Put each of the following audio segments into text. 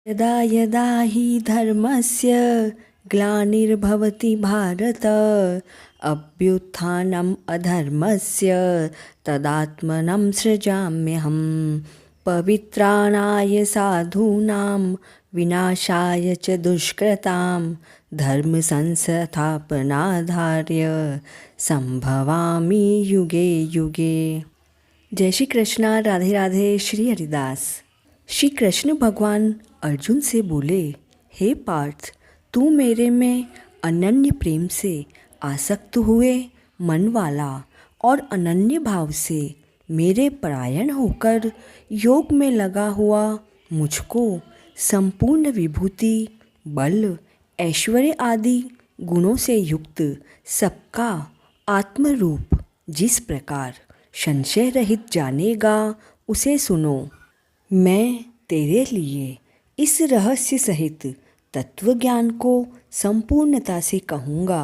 यदा यदा हि धर्मस्य ग्लानिर्भवति भारत अभ्युत्थानम् अधर्मस्य तदात्मनं सृजाम्यहं पवित्राणाय साधूनां विनाशाय च दुष्कृतां धर्म संस्थापनाधार्य संभवामि युगे युगे। जय श्री कृष्णा। राधे राधे। श्री हरिदास। श्री कृष्ण भगवान अर्जुन से बोले, हे पार्थ, तू मेरे में अनन्य प्रेम से आसक्त हुए मन वाला और अनन्य भाव से मेरे परायण होकर योग में लगा हुआ मुझको संपूर्ण विभूति, बल, ऐश्वर्य आदि गुणों से युक्त सबका आत्मरूप जिस प्रकार संशय रहित जानेगा उसे सुनो। मैं तेरे लिए इस रहस्य सहित तत्व ज्ञान को संपूर्णता से कहूँगा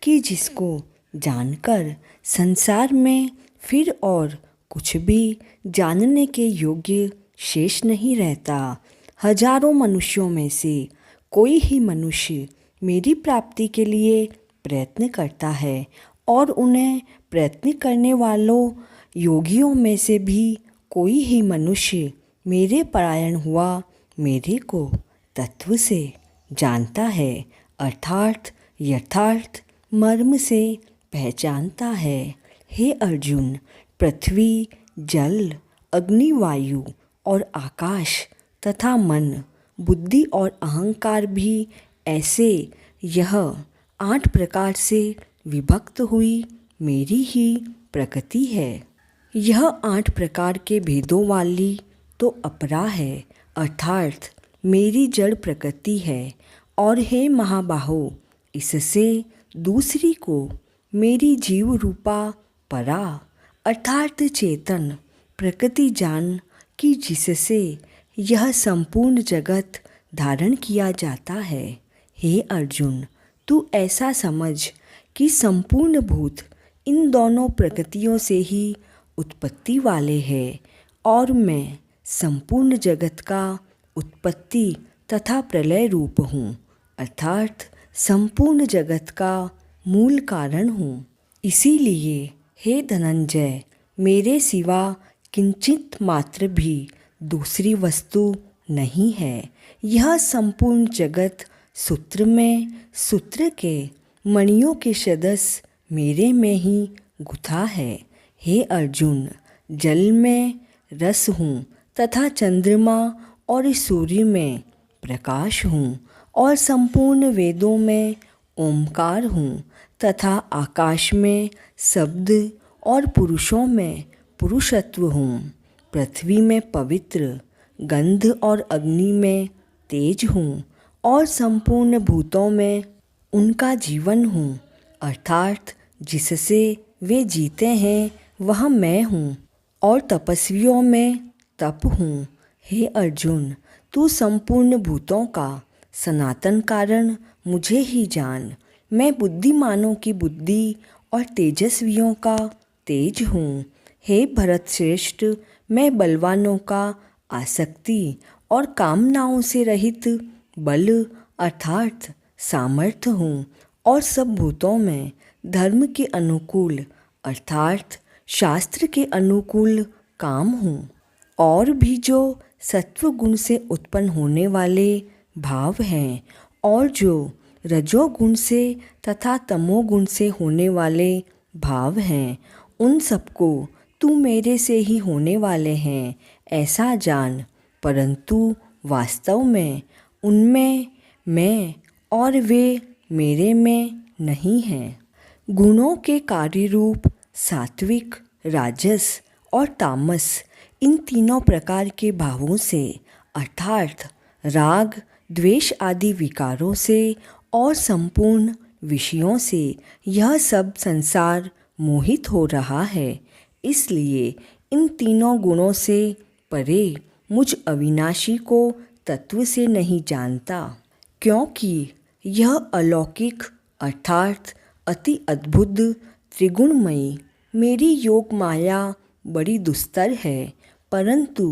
कि जिसको जानकर संसार में फिर और कुछ भी जानने के योग्य शेष नहीं रहता। हजारों मनुष्यों में से कोई ही मनुष्य मेरी प्राप्ति के लिए प्रयत्न करता है और उन्हें प्रयत्न करने वालों योगियों में से भी कोई ही मनुष्य मेरे परायण हुआ मेरे को तत्व से जानता है, अर्थात यथार्थ मर्म से पहचानता है। हे अर्जुन, पृथ्वी, जल, अग्नि, वायु और आकाश तथा मन, बुद्धि और अहंकार भी ऐसे यह 8 प्रकार से विभक्त हुई मेरी ही प्रकृति है। यह 8 प्रकार के भेदों वाली तो अपरा है, अर्थात मेरी जड़ प्रकृति है। और हे महाबाहो, इससे दूसरी को मेरी जीव रूपा परा अर्थात चेतन प्रकृति जान कि जिससे यह संपूर्ण जगत धारण किया जाता है। हे अर्जुन, तू ऐसा समझ कि संपूर्ण भूत इन दोनों प्रकृतियों से ही उत्पत्ति वाले हैं और मैं संपूर्ण जगत का उत्पत्ति तथा प्रलय रूप हूँ, अर्थात संपूर्ण जगत का मूल कारण हूँ। इसीलिए हे धनंजय, मेरे सिवा किंचित मात्र भी दूसरी वस्तु नहीं है। यह संपूर्ण जगत सूत्र में सूत्र के मणियों के सदस्य मेरे में ही गुथा है। हे अर्जुन, जल में रस हूँ तथा चंद्रमा और सूर्य में प्रकाश हूँ और संपूर्ण वेदों में ओमकार हूँ तथा आकाश में शब्द और पुरुषों में पुरुषत्व हूँ। पृथ्वी में पवित्र, गंध और अग्नि में तेज हूँ और संपूर्ण भूतों में उनका जीवन हूँ, अर्थात जिससे वे जीते हैं वह मैं हूँ और तपस्वियों में तप हूँ। हे अर्जुन, तू संपूर्ण भूतों का सनातन कारण मुझे ही जान। मैं बुद्धिमानों की बुद्धि और तेजस्वियों का तेज हूँ। हे भरत श्रेष्ठ, मैं बलवानों का आसक्ति और कामनाओं से रहित बल अर्थात सामर्थ्य हूँ और सब भूतों में धर्म के अनुकूल अर्थात शास्त्र के अनुकूल काम हूँ। और भी जो सत्व गुण से उत्पन्न होने वाले भाव हैं और जो रजोगुण से तथा तमोगुण से होने वाले भाव हैं, उन सबको तू मेरे से ही होने वाले हैं ऐसा जान। परंतु वास्तव में उनमें मैं और वे मेरे में नहीं हैं। गुणों के कार्य रूप सात्विक, राजस और तामस, इन तीनों प्रकार के भावों से अर्थात राग, द्वेष आदि विकारों से और संपूर्ण विषयों से यह सब संसार मोहित हो रहा है। इसलिए इन तीनों गुणों से परे मुझ अविनाशी को तत्व से नहीं जानता, क्योंकि यह अलौकिक अर्थात अति अद्भुत त्रिगुणमयी मेरी योग माया बड़ी दुस्तर है। परंतु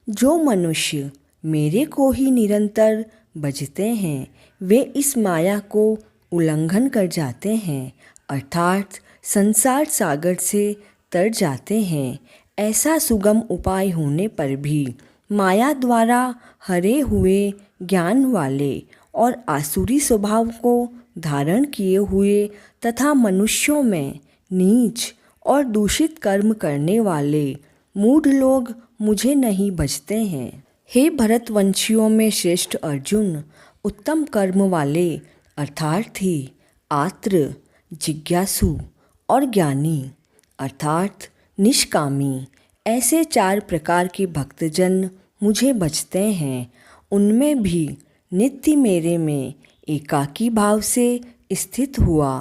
जो मनुष्य मेरे को ही निरंतर भजते हैं, वे इस माया को उल्लंघन कर जाते हैं, अर्थात संसार सागर से तर जाते हैं। ऐसा सुगम उपाय होने पर भी माया द्वारा हरे हुए ज्ञान वाले और आसुरी स्वभाव को धारण किए हुए तथा मनुष्यों में नीच और दूषित कर्म करने वाले मूढ़ लोग मुझे नहीं भजते हैं। हे भरतवंशियों में श्रेष्ठ अर्जुन, उत्तम कर्म वाले अर्थार्थी, आत्र, जिज्ञासु और ज्ञानी अर्थात निष्कामी, ऐसे 4 प्रकार के भक्तजन मुझे भजते हैं। उनमें भी नित्य मेरे में एकाकी भाव से स्थित हुआ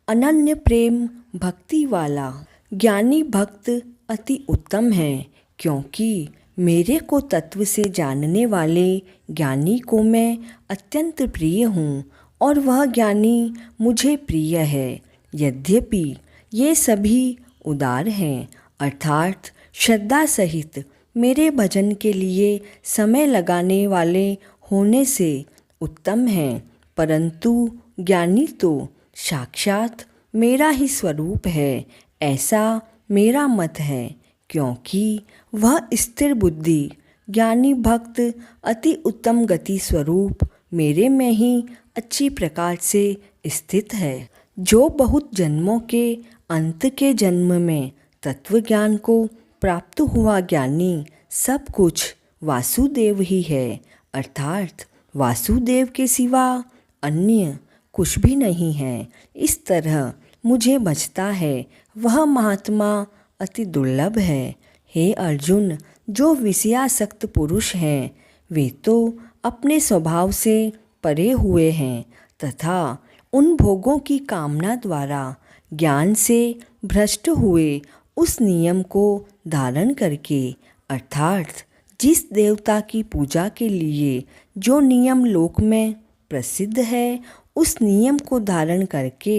अनन्य प्रेम भक्ति वाला ज्ञानी भक्त अति उत्तम है, क्योंकि मेरे को तत्व से जानने वाले ज्ञानी को मैं अत्यंत प्रिय हूँ और वह ज्ञानी मुझे प्रिय है। यद्यपि ये सभी उदार हैं, अर्थात श्रद्धा सहित मेरे भजन के लिए समय लगाने वाले होने से उत्तम हैं, परंतु ज्ञानी तो साक्षात मेरा ही स्वरूप है, ऐसा मेरा मत है। क्योंकि वह स्थिर बुद्धि ज्ञानी भक्त अति उत्तम गति स्वरूप मेरे में ही अच्छी प्रकार से स्थित है। जो बहुत जन्मों के अंत के जन्म में तत्व ज्ञान को प्राप्त हुआ ज्ञानी सब कुछ वासुदेव ही है, अर्थात वासुदेव के सिवा अन्य कुछ भी नहीं है। इस तरह मुझे भजता है वह महात्मा अति दुर्लभ है। हे अर्जुन, जो विषयासक्त पुरुष हैं वे तो अपने स्वभाव से परे हुए हैं तथा उन भोगों की कामना द्वारा ज्ञान से भ्रष्ट हुए उस नियम को धारण करके, अर्थात जिस देवता की पूजा के लिए जो नियम लोक में प्रसिद्ध है उस नियम को धारण करके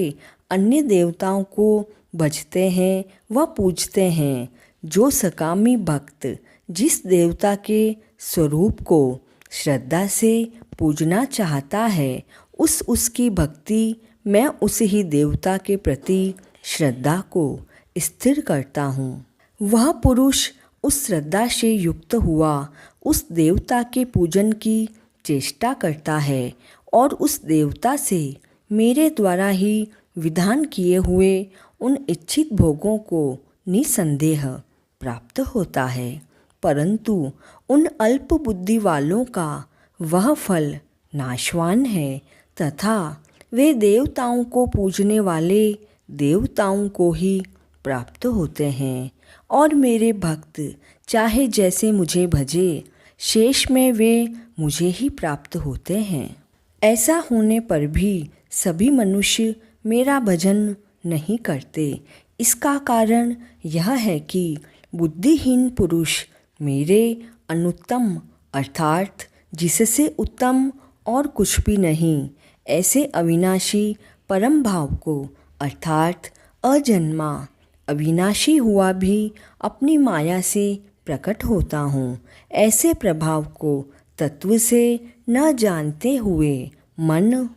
अन्य देवताओं को भजते हैं व पूजते हैं। जो सकामी भक्त जिस देवता के स्वरूप को श्रद्धा से पूजना चाहता है उसकी भक्ति मैं उस ही देवता के प्रति श्रद्धा को स्थिर करता हूँ। वह पुरुष उस श्रद्धा से युक्त हुआ उस देवता के पूजन की चेष्टा करता है और उस देवता से मेरे द्वारा ही विधान किए हुए उन इच्छित भोगों को निसंदेह प्राप्त होता है, परंतु उन अल्प बुद्धि वालों का वह फल नाशवान है तथा वे देवताओं को पूजने वाले देवताओं को ही प्राप्त होते हैं और मेरे भक्त चाहे जैसे मुझे भजे शेष में वे मुझे ही प्राप्त होते हैं। ऐसा होने पर भी सभी मनुष्य मेरा भजन नहीं करते। इसका कारण यह है कि बुद्धिहीन पुरुष मेरे अनुत्तम अर्थात जिससे उत्तम और कुछ भी नहीं ऐसे अविनाशी परम भाव को अर्थात अजन्मा अविनाशी हुआ भी अपनी माया से प्रकट होता हूँ, ऐसे प्रभाव को तत्व से न जानते हुए मन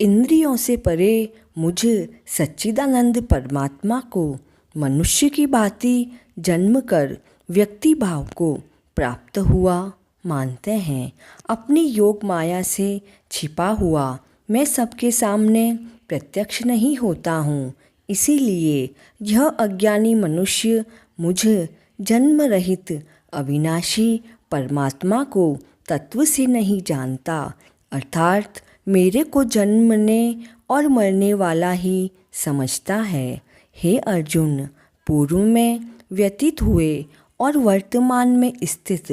इंद्रियों से परे मुझ सच्चिदानंद परमात्मा को मनुष्य की भांति जन्म कर व्यक्ति भाव को प्राप्त हुआ मानते हैं। अपनी योग माया से छिपा हुआ मैं सबके सामने प्रत्यक्ष नहीं होता हूँ, इसीलिए यह अज्ञानी मनुष्य मुझ जन्म रहित अविनाशी परमात्मा को तत्व से नहीं जानता, अर्थात मेरे को जन्मने और मरने वाला ही समझता है। हे अर्जुन, पूर्व में व्यतीत हुए और वर्तमान में स्थित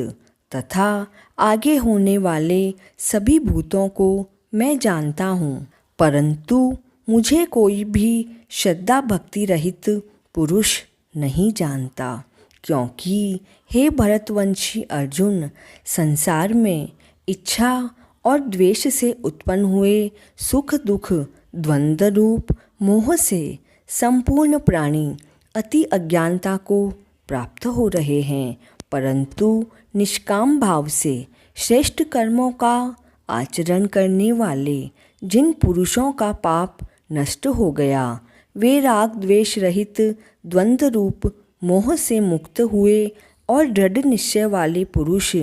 तथा आगे होने वाले सभी भूतों को मैं जानता हूँ, परंतु मुझे कोई भी श्रद्धा भक्ति रहित पुरुष नहीं जानता। क्योंकि हे भरतवंशी अर्जुन, संसार में इच्छा और द्वेष से उत्पन्न हुए सुख दुख द्वंद्व रूप मोह से संपूर्ण प्राणी अति अज्ञानता को प्राप्त हो रहे हैं, परंतु निष्काम भाव से श्रेष्ठ कर्मों का आचरण करने वाले जिन पुरुषों का पाप नष्ट हो गया, वे राग द्वेष रहित द्वंद्व रूप मोह से मुक्त हुए और दृढ़ निश्चय वाले पुरुष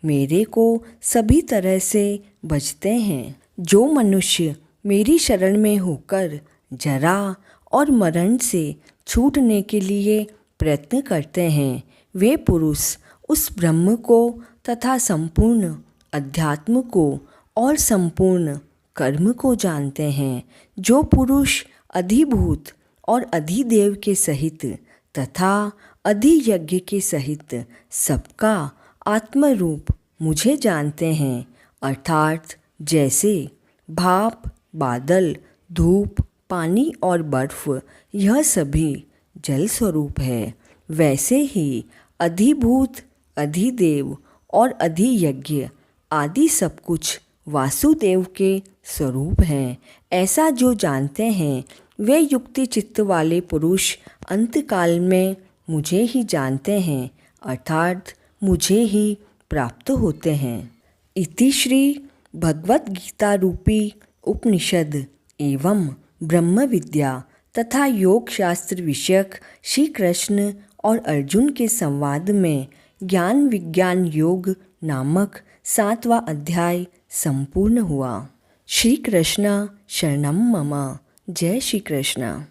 मेरे को सभी तरह से भजते हैं। जो मनुष्य मेरी शरण में होकर जरा और मरण से छूटने के लिए प्रयत्न करते हैं, वे पुरुष उस ब्रह्म को तथा संपूर्ण अध्यात्म को और संपूर्ण कर्म को जानते हैं। जो पुरुष अधिभूत और अधिदेव के सहित तथा अधियज्ञ के सहित सबका आत्मरूप मुझे जानते हैं, अर्थात जैसे भाप, बादल, धूप, पानी और बर्फ यह सभी जल स्वरूप है, वैसे ही अधिभूत, अधिदेव और अधियज्ञ आदि सब कुछ वासुदेव के स्वरूप हैं। ऐसा जो जानते हैं, वे युक्ति चित्त वाले पुरुष अंतकाल में मुझे ही जानते हैं, अर्थात मुझे ही प्राप्त होते हैं। इति श्री भगवद गीता रूपी उपनिषद एवं ब्रह्म विद्या तथा योग शास्त्र विषयक श्री कृष्ण और अर्जुन के संवाद में ज्ञान विज्ञान योग नामक 7वां अध्याय संपूर्ण हुआ। श्री कृष्ण शरणम मम। जय श्री कृष्ण।